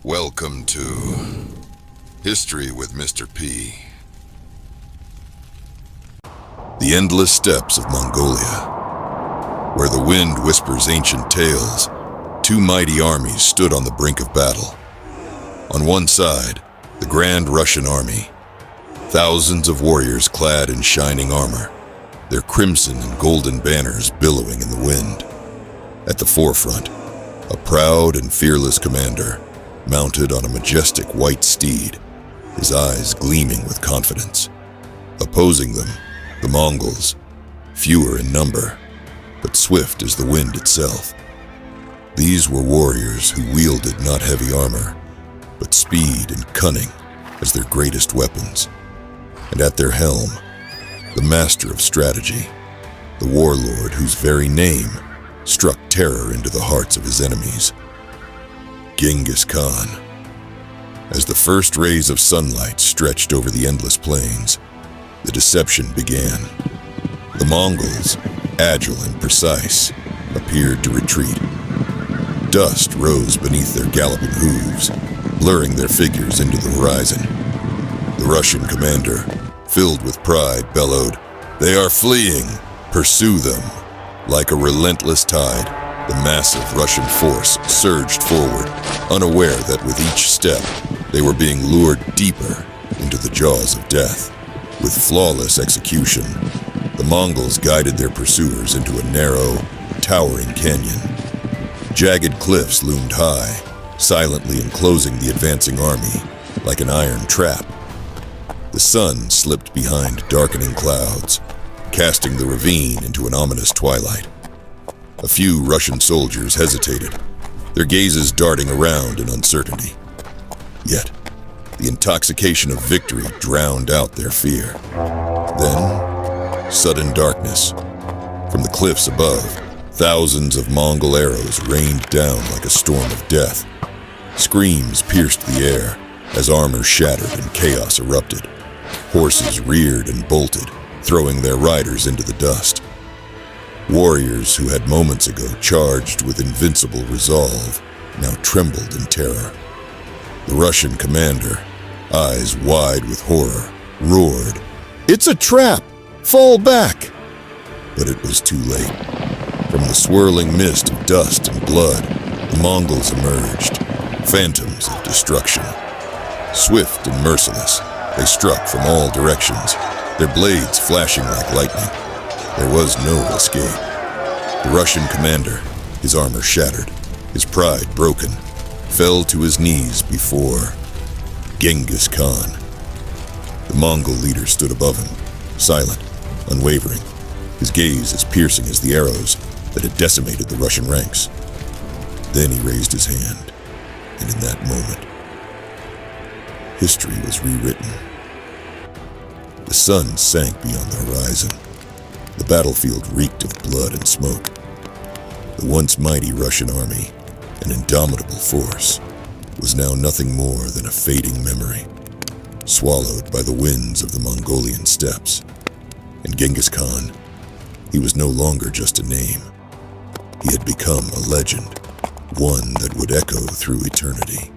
Welcome to History with Mr. P. The endless steppes of Mongolia, where the wind whispers ancient tales, two mighty armies stood on the brink of battle. On one side, the Grand Russian Army, thousands of warriors clad in shining armor, their crimson and golden banners billowing in the wind. At the forefront, a proud and fearless commander, mounted on a majestic white steed, his eyes gleaming with confidence. Opposing them, the Mongols, fewer in number, but swift as the wind itself. These were warriors who wielded not heavy armor, but speed and cunning as their greatest weapons. And at their helm, the master of strategy, the warlord whose very name struck terror into the hearts of his enemies, Genghis Khan. As the first rays of sunlight stretched over the endless plains, the deception began. The Mongols, agile and precise, appeared to retreat. Dust rose beneath their galloping hooves, blurring their figures into the horizon. The Russian commander, filled with pride, bellowed, "They are fleeing! Pursue them!" Like a relentless tide, the massive Russian force surged forward, unaware that with each step, they were being lured deeper into the jaws of death. With flawless execution, the Mongols guided their pursuers into a narrow, towering canyon. Jagged cliffs loomed high, silently enclosing the advancing army like an iron trap. The sun slipped behind darkening clouds, casting the ravine into an ominous twilight. A few Russian soldiers hesitated, their gazes darting around in uncertainty. Yet, the intoxication of victory drowned out their fear. Then, sudden darkness. From the cliffs above, thousands of Mongol arrows rained down like a storm of death. Screams pierced the air as armor shattered and chaos erupted. Horses reared and bolted, throwing their riders into the dust. Warriors who had moments ago charged with invincible resolve now trembled in terror. The Russian commander, eyes wide with horror, roared, "It's a trap! Fall back!" But it was too late. From the swirling mist of dust and blood, the Mongols emerged, phantoms of destruction. Swift and merciless, they struck from all directions, their blades flashing like lightning. There was no escape. The Russian commander, his armor shattered, his pride broken, fell to his knees before Genghis Khan. The Mongol leader stood above him, silent, unwavering, his gaze as piercing as the arrows that had decimated the Russian ranks. Then he raised his hand, and in that moment, history was rewritten. The sun sank beyond the horizon. The battlefield reeked of blood and smoke. The once mighty Russian army, an indomitable force, was now nothing more than a fading memory, swallowed by the winds of the Mongolian steppes. And Genghis Khan, he was no longer just a name. He had become a legend, one that would echo through eternity.